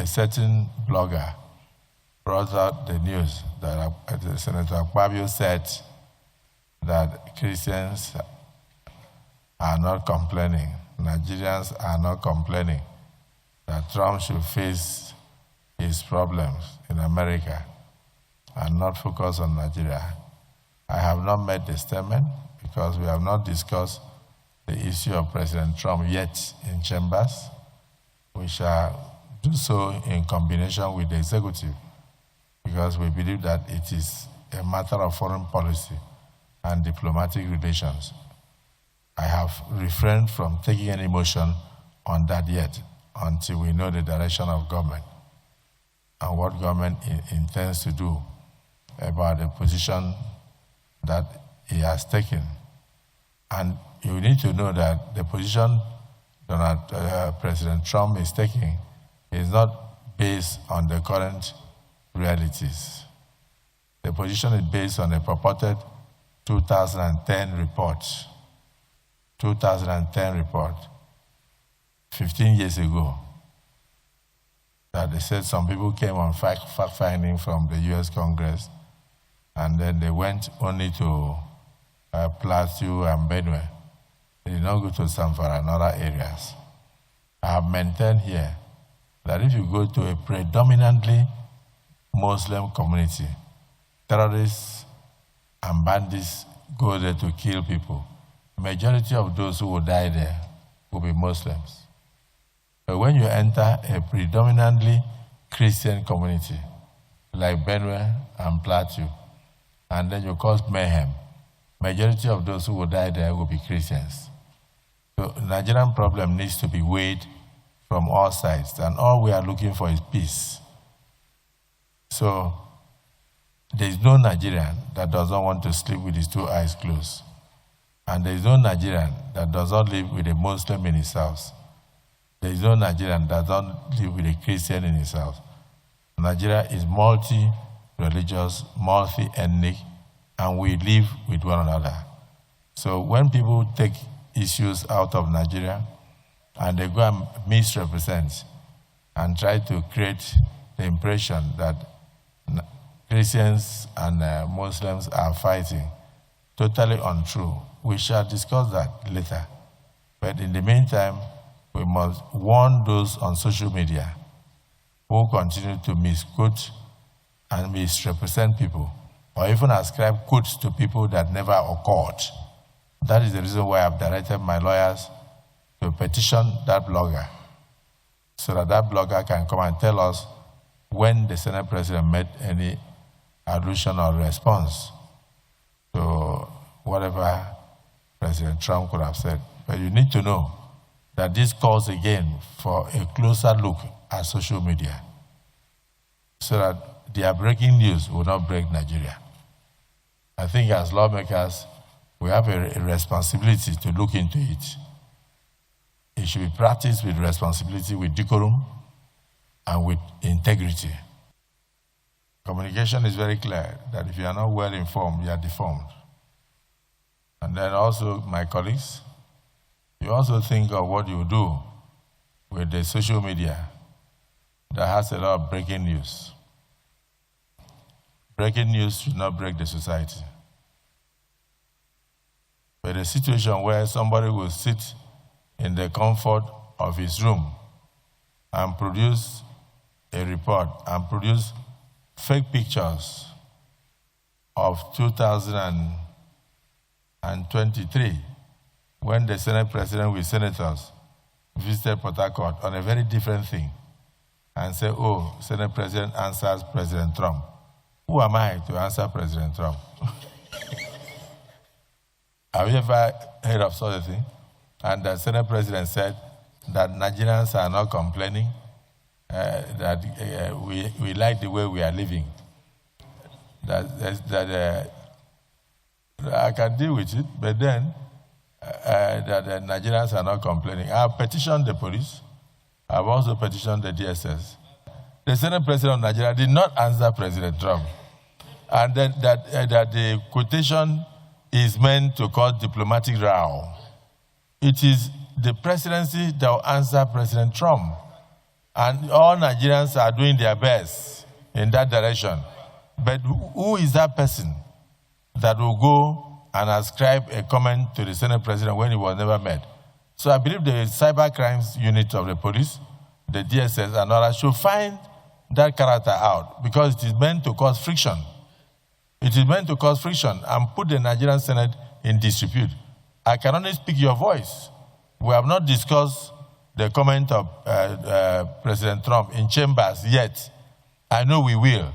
certain blogger brought out the news that Senator Akpabio said that Christians are not complaining, Nigerians are not complaining, that Trump should face his problems in America and not focus on Nigeria. I have not made the statement because we have not discussed the issue of President Trump yet in chambers. We shall do so in combination with the executive because we believe that it is a matter of foreign policy and diplomatic relations. I have refrained from taking any motion on that yet until we know the direction of government and what government intends to do about the position that he has taken. And you need to know that the position President Trump is taking is not based on the current realities. The position is based on a purported 2010 report. 2010 report, 15 years ago, that they said some people came on fact-finding from the US Congress, and then they went only to Plateau and Benue. They did not go to Zamfara and other areas. I have maintained here that if you go to a predominantly Muslim community, terrorists and bandits go there to kill people. The majority of those who will die there will be Muslims. But when you enter a predominantly Christian community, like Benue and Plateau, and then you cause mayhem, majority of those who will die there will be Christians. So the Nigerian problem needs to be weighed from all sides, and all we are looking for is peace. So there is no Nigerian that does not want to sleep with his two eyes closed. And there is no Nigerian that does not live with a Muslim in his house. There is no Nigerian that does not live with a Christian in his house. Nigeria is multi-religious, multi-ethnic, and we live with one another. So when people take issues out of Nigeria and they go and misrepresent and try to create the impression that Christians and Muslims are fighting, totally untrue. We shall discuss that later. But in the meantime, we must warn those on social media who continue to misquote and misrepresent people, or even ascribe quotes to people that never occurred. That is the reason why I've directed my lawyers to petition that blogger, so that that blogger can come and tell us when the Senate President made any allusion or response to whatever President Trump could have said. But you need to know that this calls again for a closer look at social media, so that their breaking news will not break Nigeria. I think as lawmakers, we have a responsibility to look into it. It should be practiced with responsibility, with decorum, and with integrity. Communication is very clear that if you are not well informed, you are deformed. And then also, my colleagues, you also think of what you do with the social media that has a lot of breaking news. Breaking news should not break the society. But a situation where somebody will sit in the comfort of his room and produce a report and produce fake pictures of 2023 when the Senate President with senators visited Port Harcourt on a very different thing and say, oh, Senate President answers President Trump. Who am I to answer President Trump? Have you ever heard of such a thing? And the Senate President said that Nigerians are not complaining, that we like the way we are living. That I can deal with it, but then that the Nigerians are not complaining. I have petitioned the police. I have also petitioned the DSS. The Senate President of Nigeria did not answer President Trump. And then that the quotation is meant to cause diplomatic row. It is the presidency that will answer President Trump. And all Nigerians are doing their best in that direction. But who is that person that will go and ascribe a comment to the Senate President when he was never met? So I believe the cyber crimes unit of the police, the DSS and others should find that character out, because it is meant to cause friction. It is meant to cause friction and put the Nigerian Senate in disrepute. I can only speak your voice. We have not discussed the comment of President Trump in chambers yet. I know we will.